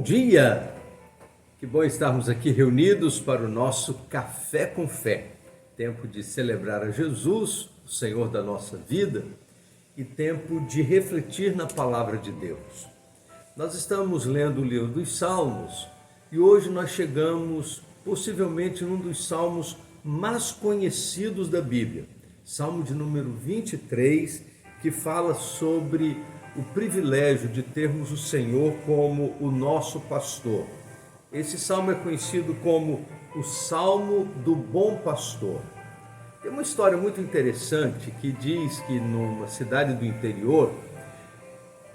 dia! Que bom estarmos aqui reunidos para o nosso Café com Fé. Tempo de celebrar a Jesus, o Senhor da nossa vida, e tempo de refletir na Palavra de Deus. Nós estamos lendo o livro dos Salmos e hoje nós chegamos possivelmente num dos salmos mais conhecidos da Bíblia. Salmo de número 23, que fala sobre o privilégio de termos o Senhor como o nosso pastor. Esse salmo é conhecido como o Salmo do Bom Pastor. Tem uma história muito interessante que diz que numa cidade do interior,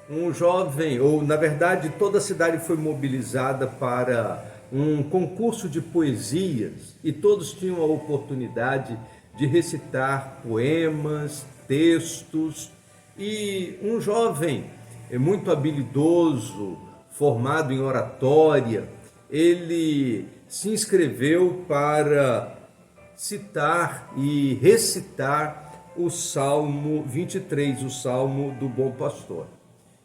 um jovem, ou na verdade toda a cidade foi mobilizada para um concurso de poesias e todos tinham a oportunidade de recitar poemas, textos, e um jovem muito habilidoso, formado em oratória, ele se inscreveu para citar e recitar o Salmo 23, o Salmo do Bom Pastor.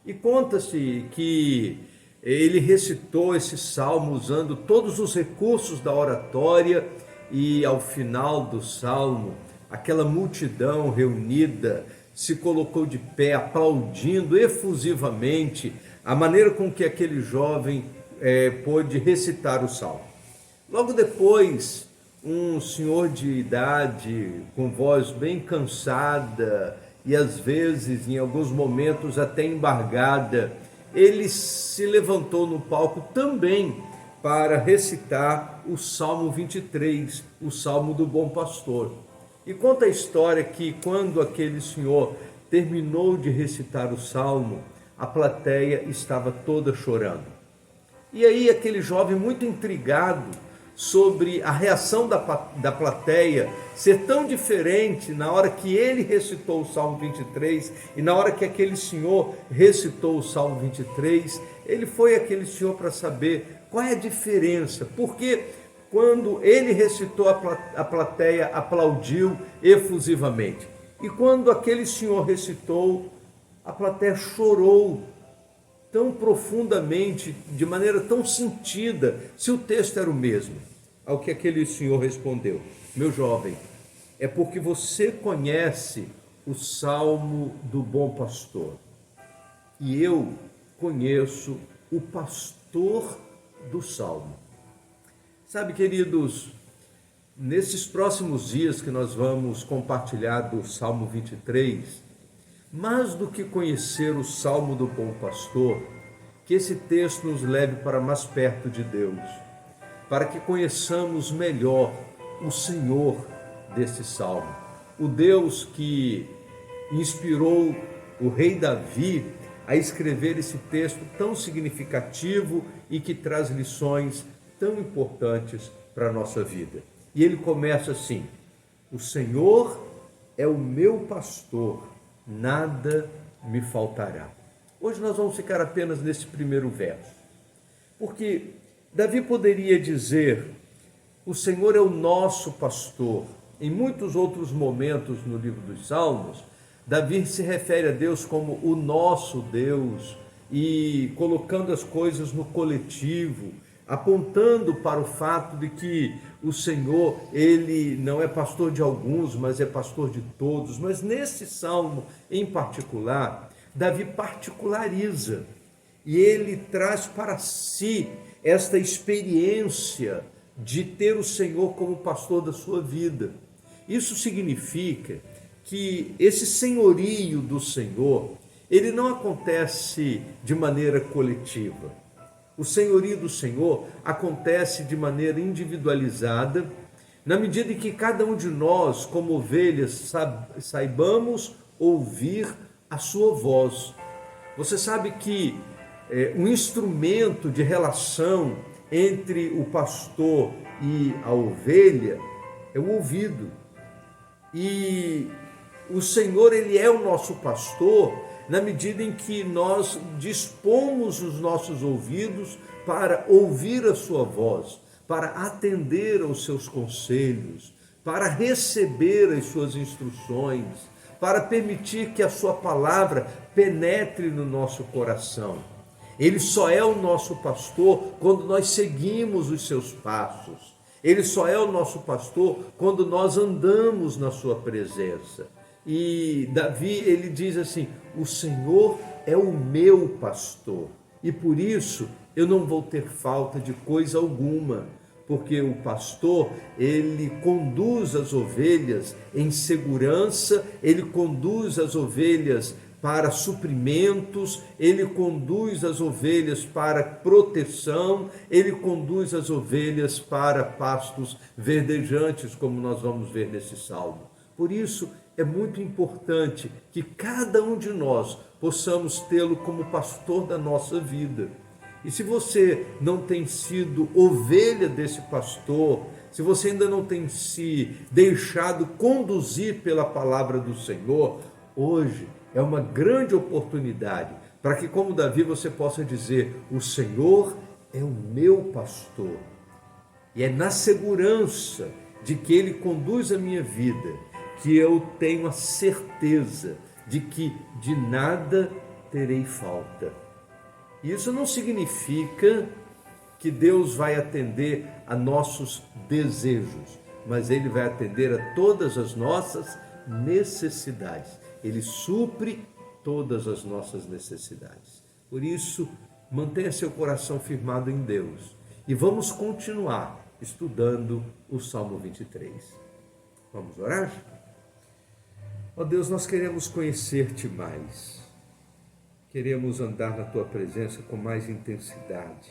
E conta-se que ele recitou esse salmo usando todos os recursos da oratória e ao final do salmo, aquela multidão reunida se colocou de pé, aplaudindo efusivamente a maneira com que aquele jovem pôde recitar o salmo. Logo depois, um senhor de idade, com voz bem cansada e às vezes, em alguns momentos, até embargada, ele se levantou no palco também para recitar o Salmo 23, o Salmo do Bom Pastor. E conta a história que quando aquele senhor terminou de recitar o salmo, a plateia estava toda chorando. E aí aquele jovem muito intrigado sobre a reação da plateia ser tão diferente na hora que ele recitou o Salmo 23 e na hora que aquele senhor recitou o Salmo 23, ele foi aquele senhor para saber qual é a diferença, porque quando ele recitou, a plateia aplaudiu efusivamente. E quando aquele senhor recitou, a plateia chorou tão profundamente, de maneira tão sentida, se o texto era o mesmo. Ao que aquele senhor respondeu: meu jovem, é porque você conhece o Salmo do Bom Pastor. E eu conheço o pastor do Salmo. Sabe, queridos, nesses próximos dias que nós vamos compartilhar do Salmo 23, mais do que conhecer o Salmo do Bom Pastor, que esse texto nos leve para mais perto de Deus, para que conheçamos melhor o Senhor desse Salmo, o Deus que inspirou o rei Davi a escrever esse texto tão significativo e que traz lições tão importantes para a nossa vida. E ele começa assim: o Senhor é o meu pastor, nada me faltará. Hoje nós vamos ficar apenas nesse primeiro verso, porque Davi poderia dizer: o Senhor é o nosso pastor. Em muitos outros momentos no livro dos Salmos, Davi se refere a Deus como o nosso Deus e colocando as coisas no coletivo, apontando para o fato de que o Senhor, ele não é pastor de alguns, mas é pastor de todos. Mas nesse salmo em particular, Davi particulariza e ele traz para si esta experiência de ter o Senhor como pastor da sua vida. Isso significa que esse senhorio do Senhor, ele não acontece de maneira coletiva. O senhorio do Senhor acontece de maneira individualizada, na medida em que cada um de nós, como ovelhas, saibamos ouvir a sua voz. Você sabe que um instrumento de relação entre o pastor e a ovelha é o ouvido. E o Senhor, ele é o nosso pastor na medida em que nós dispomos os nossos ouvidos para ouvir a sua voz, para atender aos seus conselhos, para receber as suas instruções, para permitir que a sua palavra penetre no nosso coração. Ele só é o nosso pastor quando nós seguimos os seus passos. Ele só é o nosso pastor quando nós andamos na sua presença. E Davi, ele diz assim: o Senhor é o meu pastor e por isso eu não vou ter falta de coisa alguma, porque o pastor, ele conduz as ovelhas em segurança, ele conduz as ovelhas para suprimentos, ele conduz as ovelhas para proteção, ele conduz as ovelhas para pastos verdejantes, como nós vamos ver nesse salmo. Por isso, é muito importante que cada um de nós possamos tê-lo como pastor da nossa vida. E se você não tem sido ovelha desse pastor, se você ainda não tem se deixado conduzir pela palavra do Senhor, hoje é uma grande oportunidade para que, como Davi, você possa dizer: o Senhor é o meu pastor. E é na segurança de que Ele conduz a minha vida que eu tenho a certeza de que de nada terei falta. Isso não significa que Deus vai atender a nossos desejos, mas Ele vai atender a todas as nossas necessidades. Ele supre todas as nossas necessidades. Por isso, mantenha seu coração firmado em Deus. E vamos continuar estudando o Salmo 23. Vamos orar? Ó Deus, nós queremos conhecer-te mais. Queremos andar na tua presença com mais intensidade.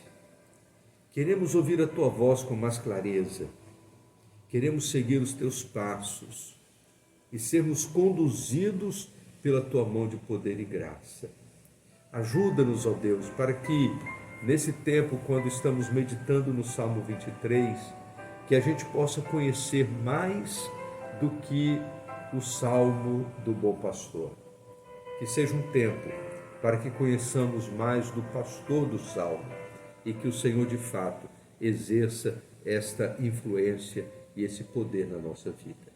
Queremos ouvir a tua voz com mais clareza. Queremos seguir os teus passos e sermos conduzidos pela tua mão de poder e graça. Ajuda-nos, ó Deus, para que nesse tempo, quando estamos meditando no Salmo 23, que a gente possa conhecer mais do que o Salmo do Bom Pastor. Que seja um tempo para que conheçamos mais do pastor do Salmo e que o Senhor de fato exerça esta influência e esse poder na nossa vida.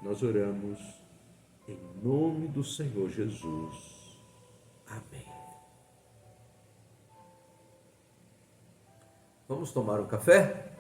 Nós oramos em nome do Senhor Jesus. Amém. Vamos tomar um café?